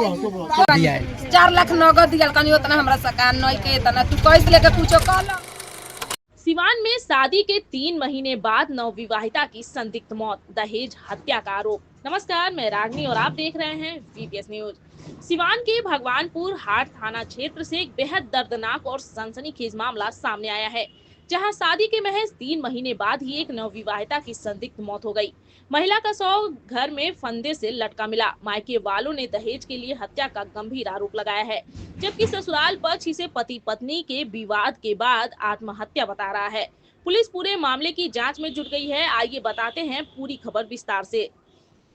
4 लाख नगद दिया कनी उतना हमरा सकान नहीं के इतना तू कैसे लेके पूछो कल। सिवान में शादी के 3 महीने बाद नवविवाहिता की संदिग्ध मौत, दहेज हत्या का आरोप। नमस्कार, मैं रागनी और आप देख रहे हैं वीपीएस न्यूज। सिवान के भगवानपुर हाट थाना क्षेत्र से एक बेहद दर्दनाक और सनसनीखेज मामला सामने आया है, जहां शादी के महज 3 महीने बाद ही एक नवविवाहिता की संदिग्ध मौत हो गई। महिला का शव घर में फंदे से लटका मिला। मायके वालों ने दहेज के लिए हत्या का गंभीर आरोप लगाया है, जबकि ससुराल पक्ष इसे पति पत्नी के विवाद के बाद आत्महत्या बता रहा है। पुलिस पूरे मामले की जांच में जुट गई है। आइए बताते हैं पूरी खबर विस्तार से।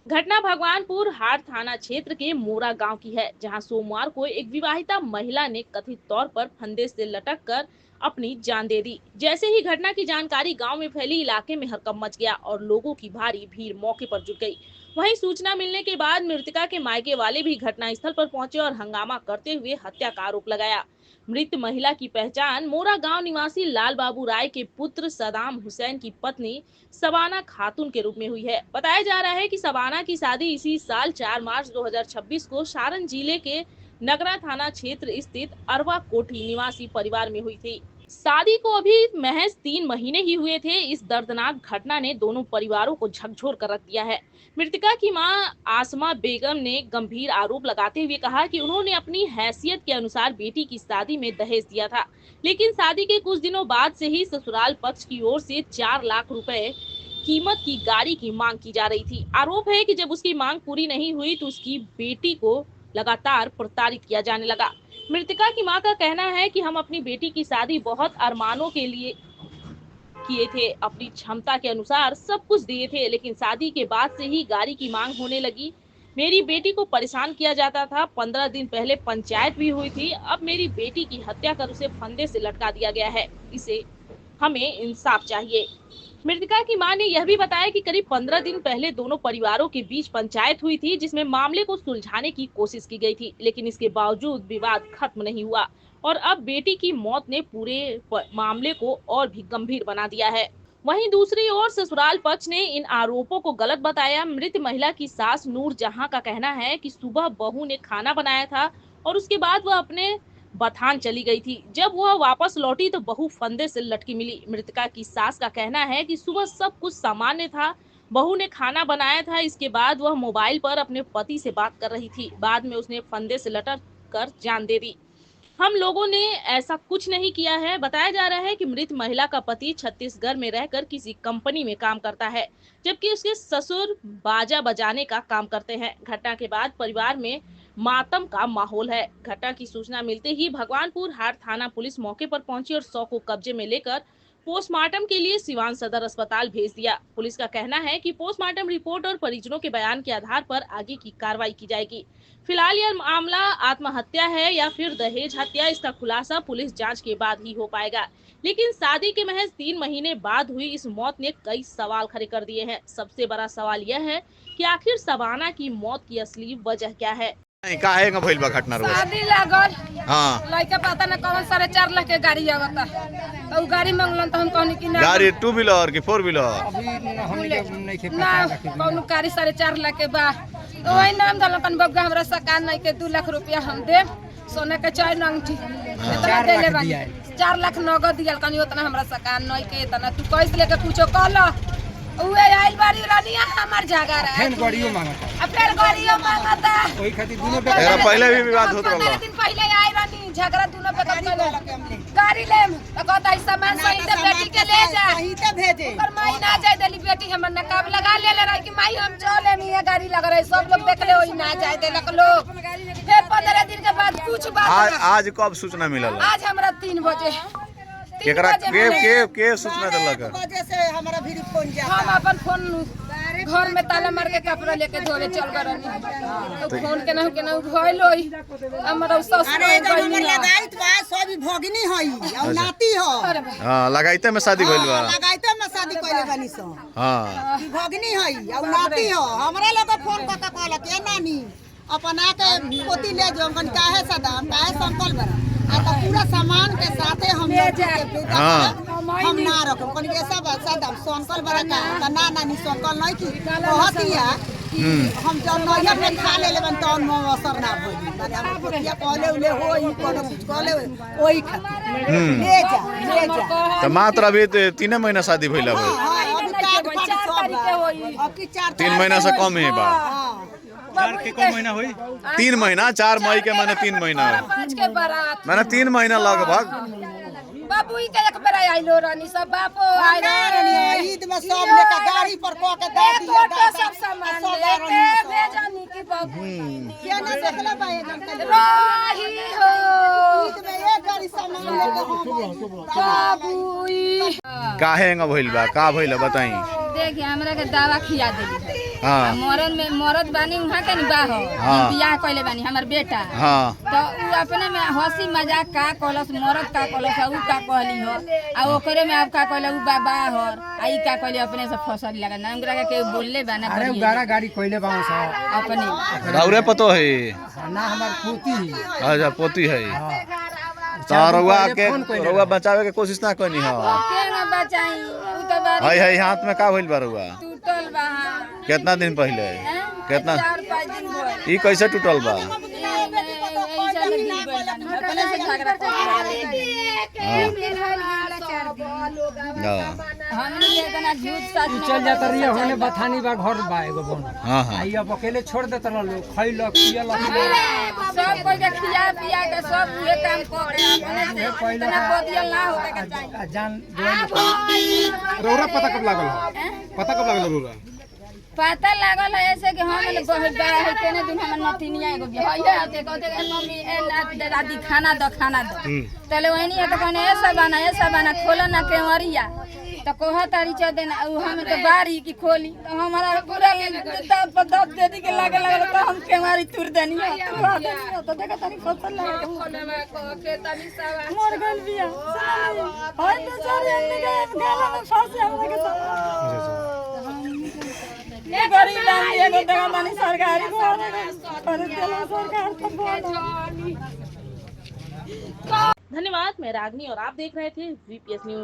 घटना भगवानपुर हाट थाना क्षेत्र के मोरा गांव की है, जहां सोमवार को एक विवाहिता महिला ने कथित तौर पर फंदे से लटक कर अपनी जान दे दी। जैसे ही घटना की जानकारी गांव में फैली, इलाके में हड़कंप मच गया और लोगों की भारी भीड़ मौके पर जुट गई। वहीं सूचना मिलने के बाद मृतका के मायके वाले भी घटनास्थल पर पहुंचे और हंगामा करते हुए हत्या का आरोप लगाया। मृत महिला की पहचान मोरा गांव निवासी लाल बाबू राय के पुत्र सदाम हुसैन की पत्नी सबाना खातून के रूप में हुई है। बताया जा रहा है कि सबाना की शादी इसी साल 4 मार्च 2026 को सारण जिले के नगरा थाना क्षेत्र स्थित अरवा कोठी निवासी परिवार में हुई थी। शादी को अभी महज 3 महीने ही हुए थे। इस दर्दनाक घटना ने दोनों परिवारों को झकझोर कर रख दिया है। मृतका की मां आसमा बेगम ने गंभीर आरोप लगाते हुए कहा कि उन्होंने अपनी हैसियत के अनुसार बेटी की शादी में दहेज दिया था, लेकिन शादी के कुछ दिनों बाद से ही ससुराल पक्ष की ओर से 4 लाख रुपए कीमत की गाड़ी की मांग की जा रही थी। आरोप है कि जब उसकी मांग पूरी नहीं हुई तो उसकी बेटी को लगातार प्रताड़ित किया जाने लगा। मृतका की मां का कहना है कि हम अपनी बेटी की शादी बहुत अरमानों के लिए किए थे, अपनी क्षमता के अनुसार सब कुछ दिए थे, लेकिन शादी के बाद से ही गाड़ी की मांग होने लगी। मेरी बेटी को परेशान किया जाता था। 15 दिन पहले पंचायत भी हुई थी। अब मेरी बेटी की हत्या कर उसे फंदे से लटका दिया गया है। इसे हमें इंसाफ चाहिए। मृतका की मां ने यह भी बताया कि करीब 15 दिन पहले दोनों परिवारों के बीच पंचायत हुई थी, जिसमें मामले को सुलझाने की कोशिश की गई थी, लेकिन इसके बावजूद विवाद खत्म नहीं हुआ और अब बेटी की मौत ने पूरे मामले को और भी गंभीर बना दिया है। वहीं दूसरी ओर ससुराल पक्ष ने इन आरोपों को गलत बताया। मृत महिला की सास नूर जहां का कहना है कि सुबह बहू ने खाना बनाया था और उसके बाद वह अपने बथान चली गई थी। जब वह वापस लौटी तो बहू फंदे से लटकी मिली। मृतका की सास का कहना है कि सुबह सब कुछ सामान्य था, बहू ने खाना बनाया था, इसके बाद वह मोबाइल पर अपने पति से बात कर रही थी। बाद में उसने फंदे से लटक कर जान दे दी। हम लोगों ने ऐसा कुछ नहीं किया है। बताया जा रहा है कि मृत महिला का पति छत्तीसगढ़ में रहकर किसी कंपनी में काम करता है, जबकि उसके ससुर बाजा बजाने का काम करते हैं। घटना के बाद परिवार में मातम का माहौल है। घटना की सूचना मिलते ही भगवानपुर हाट थाना पुलिस मौके पर पहुंची और शव को कब्जे में लेकर पोस्टमार्टम के लिए सिवान सदर अस्पताल भेज दिया। पुलिस का कहना है कि पोस्टमार्टम रिपोर्ट और परिजनों के बयान के आधार पर आगे की कार्रवाई की जाएगी। फिलहाल यह मामला आत्महत्या है या फिर दहेज हत्या, इसका खुलासा पुलिस जांच के बाद ही हो पाएगा। लेकिन शादी के महज 3 महीने बाद हुई इस मौत ने कई सवाल खड़े कर दिए हैं। सबसे बड़ा सवाल यह है कि आखिर सबाना की मौत की असली वजह क्या है। काहे का भइल बा घटना रोज? शादी लागल, हां, लड़का पता न कौन 4.5 लाख के गाड़ी आवता, तो गाड़ी मांगलन तो हम कहनी कि ना गाड़ी 2 व्हीलर की 4 व्हीलर? ना कौन गाड़ी 4.5 लाख के बा, तो वही नाम धल कन बब्गा हमरा सकान नहीं के 2 लाख रुपया हम दे, सोने के चैन अंगूठी इतना देले बानी। 4 लाख नगद दिया कनी उतना हमरा सकान नहीं के इतना तू कैसे लेके पूछो कल। उहे आइल बारी रानिया हमर जागा रहा है, फिर गाड़ियों मांगता, फिर गाड़ियों मांगता। ओही खातिर दोनों पे एकरा पहले भी विवाद होत रहल। 15 दिन पहले आई रानी झगड़ा दोनों पे गाड़ी लेम तो कहता है सामान सही से बेटी के ले जा, सही से भेजे पर माई ना जाए देली। बेटी हमर नकाब लगा ले रही कि माई हम चले में ये गाड़ी लग रही, सब लोग देख ले ओही ना जाए देलक लोग। फिर 15 दिन के बाद कुछ बात आज कब सूचना मिलल? आज हमरा 3 बजे केकरा के सूचना देलक? वजह से हमारा भी फोन जा, हम अपन फोन घर में ताला मार के कपड़ा लेके धोरे चल गए रहनी, तो फोन के ना भइल होई हमरा ससुर। अरे जब हमर लगाइत बा सब भगिनी हई और नाती हो। हां, लगाइते में शादी भइल बा। लगाइते में शादी कइले बानी सो। हां, भगिनी हई और नाती हो। हमरा लगे फोन क के कहला के नानी अपना के पोती ले जो, हम काहे सदाम काहे संकल बरा आ तो पूरा सामान के साथे हम ले जाए। हम ना रखम कनी के सब सदाम संकल बरा का ना नानी संकल नहीं की कहतिया कि हम जब नैहर में खा ले लेबन तौन में असर ना भइल माने हम पोतिया कहले उले हो ई कोनो कुछ कहले ओही खातिर ले जा तो मात्र अभी 3 महीना शादी भइला हो, अभी कार्ड पर सब अब की 3 महीना से कम है बा। 4 महीना हुई 3 महीना 4 मई के माने 3 महीना है, 5 के बारात माने 3 महीना लगभग। बाबू ई के एक बेर आइलो रानी सब बापो आइ रे ईद में सब लेके गाड़ी पर क के दे दिया फोटो सब सामान लेके भेजनी की बाबू के ना देखला बा एकदम के रही हो ईद में एक गाड़ी सामान लेके हम बाबू ई काहे न भइल बा, का भइल बताई। देखिए हमरा के दवा खिया देली हां मरद बानी उहाँ के बाहो हाँ। बियाह कइले बानी हमर बेटा हां तो उ अपने में हंसी मजाक का कहलस मरद का कहलस उ का कहली हो आ ओकरे में अब का कहले उ बाबा हर आ ई का कहले अपने से फसल लगा ना हमरा के बोलले बा ना अरे गाड़ा गाड़ी कोइले बाऊ सा अपने राउरे पतो है ना हमार पोती अच्छा पोती है तो रउआ बचावे के कोशिश ना करनी हो। के ना बचाई उ तो बारी है हाथ में का भइल बा रउआ, टूटल बा कितना दिन पहले, कितना 4-5 दिन भइल ई कैसे टूटल बा। अपने से झगड़ा हमने इतना झूठ सच में चल जाता रही होने बथानी बा घर बा एगो बन हां हां आई अब अकेले छोड़ देता लोग खइलक पियलक सब कोई के खिया पिया के सब ये काम करे अपने से इतना बोदियल ना होके के चाहिए जान रौरा पता कब लागल पता कब लागल रौरा पता लागल है ऐसे कि हम बहुत बड़ा है केने दिन हमर नतिनिया एगो बियाह है ते कहते कि मम्मी ए ना दादी खाना दो तले वहनी है तो कहने ऐसा बना खोला ना केवरिया तो कोहा तारी च देना उ हम तो बारी की खोली तो हमारा पूरा दांत पर दांत दे दी के लागे लागल तो हम केवारी तुर देनी तो देखा तनी फसल लगा के खोले में के तनी सब मर गइल बिया होय तो चोरी हमने के गाला में फंसे हमरा के ये गरीब लान एगो देखा तनी सरकारी घर देला सरकार तो बहुत धन्यवाद। मैं रागनी और आप देख रहे थे VPS न्यूज।